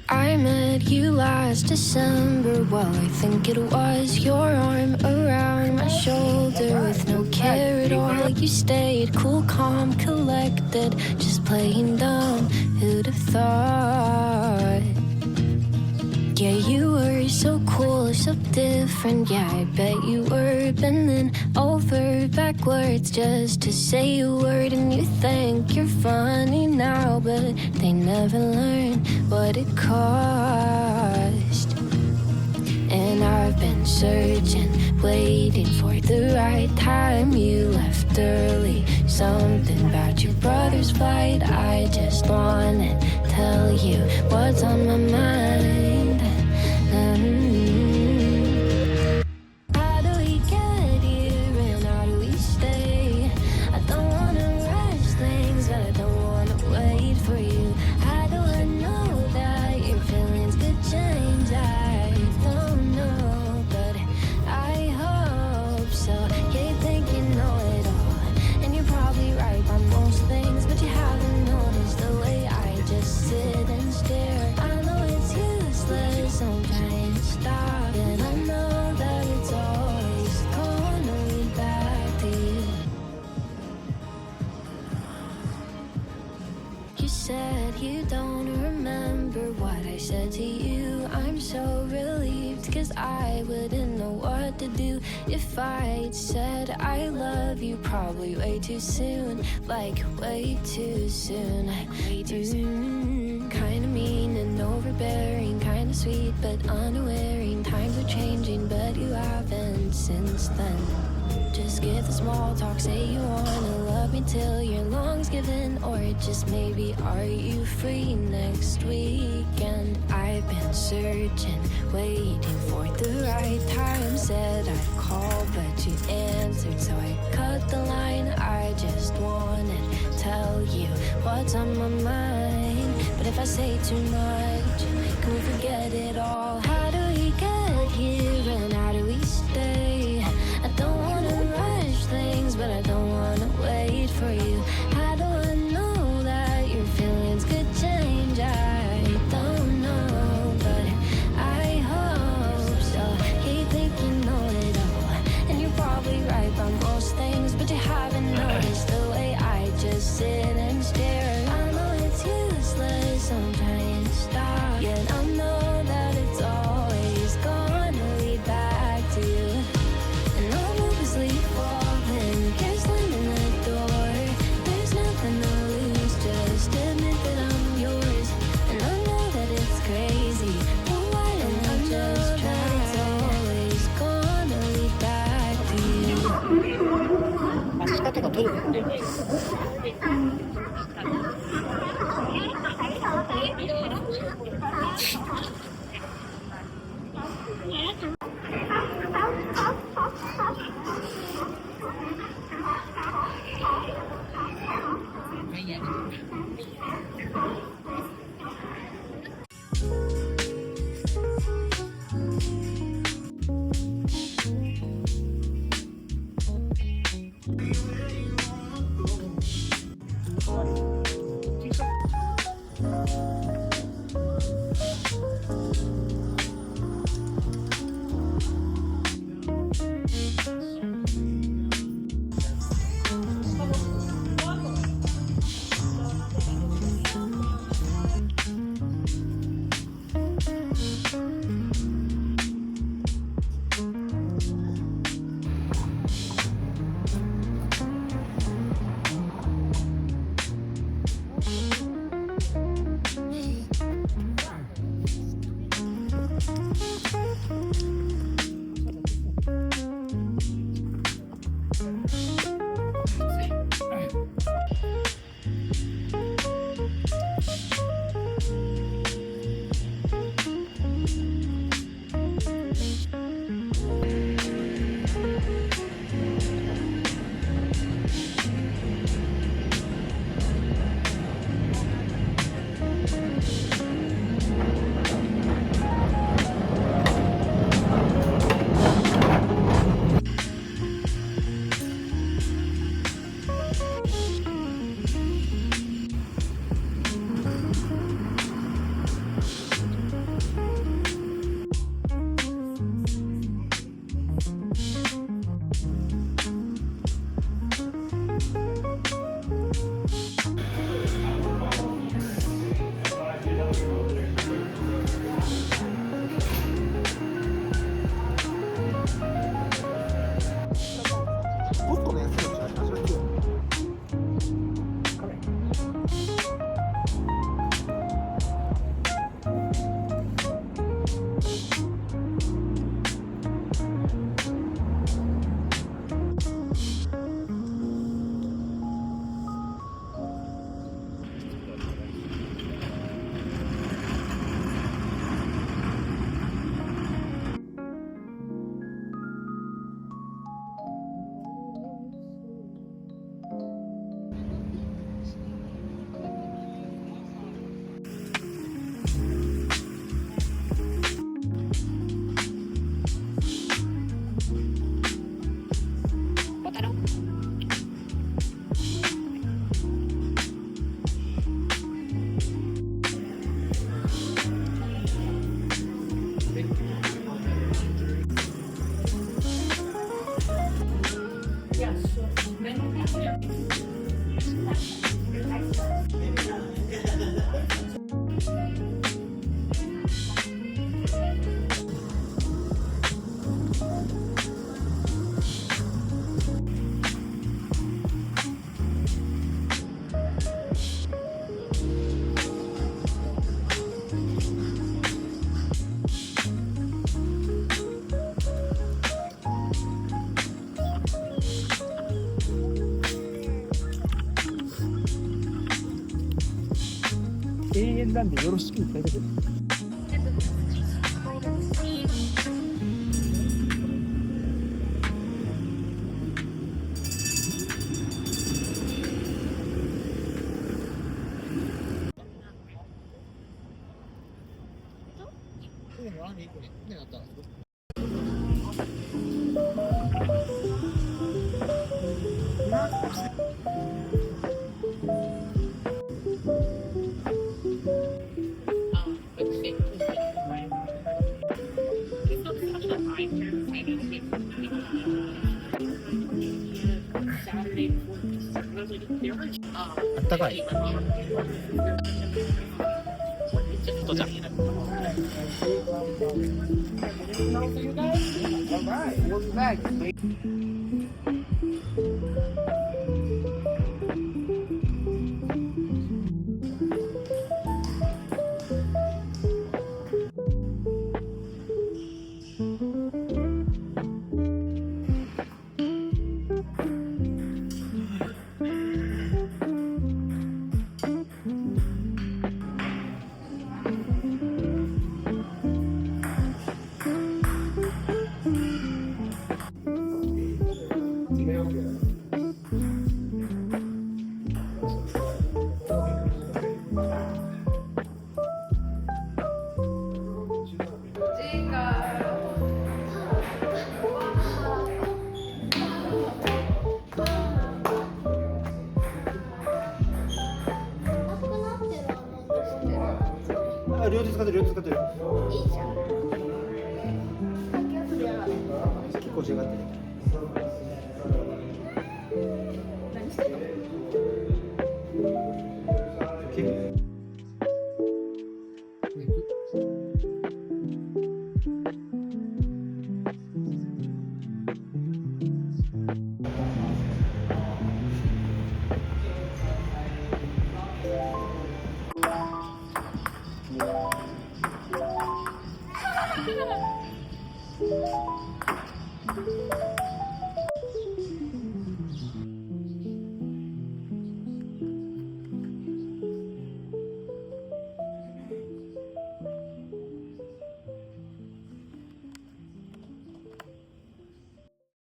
I met you last December. Well, I think it was. Your arm around my shoulder with no care at all. You stayed cool, calm, collected, just playing dumb. Who'd have thought? Yeah, you were so cool, so different. Yeah, I bet you were bending over backwards just to say a word. And you think you're funny now, but they never learn what it cost. And I've been searching, waiting for the right time. You left early, something about your brother's flight. I just wanna tell you what's on my mind. How do we get here and how do we stay? I don't wanna rush things, but I don't wanna wait for you. How do I know that your feelings could change? I don't know, but I hope so. Yeah, you think you know it all, and you're probably right by most things, but you haven't noticed the way I just sit and stare. I know it's useless, I'm trying to stop, and I know that it's always gonna lead back to you. You said you don't remember what I said to you. I'm so relieved, cause I wouldn't know what to do if I'd said I love you probably way too soon. Like way too soon. Way too soon. Kinda mean and overbearing, kinda sweet but unawareing. Times are changing but you haven't since then. Just get the small talk, say you wanna love me till your lungs give in. Or just maybe, are you free next weekend? I've been searching, waiting for the right time. Said I'd call but you answered, so I cut the line. I just wanna tell you what's on my mind. But if I say too much, can we forget it all? How do we get here and how do we stay? I don't wanna rush things, but I don't wanna wait for you. How do I know that your feelings could change? I don't know, but I hope so. Yeah, you think you know it all, and you're probably right about most things, but you haven't noticed the way I just sit and stare. I know it's useless, I'm trying to stop, yet I know that it's always gonna コストの安いの違いますよ。永遠なんでよろしく言ってあげて。あったかい。とじゃ。両手使ってる、両手使ってる。いいじゃん。結構違ってる。何してんの？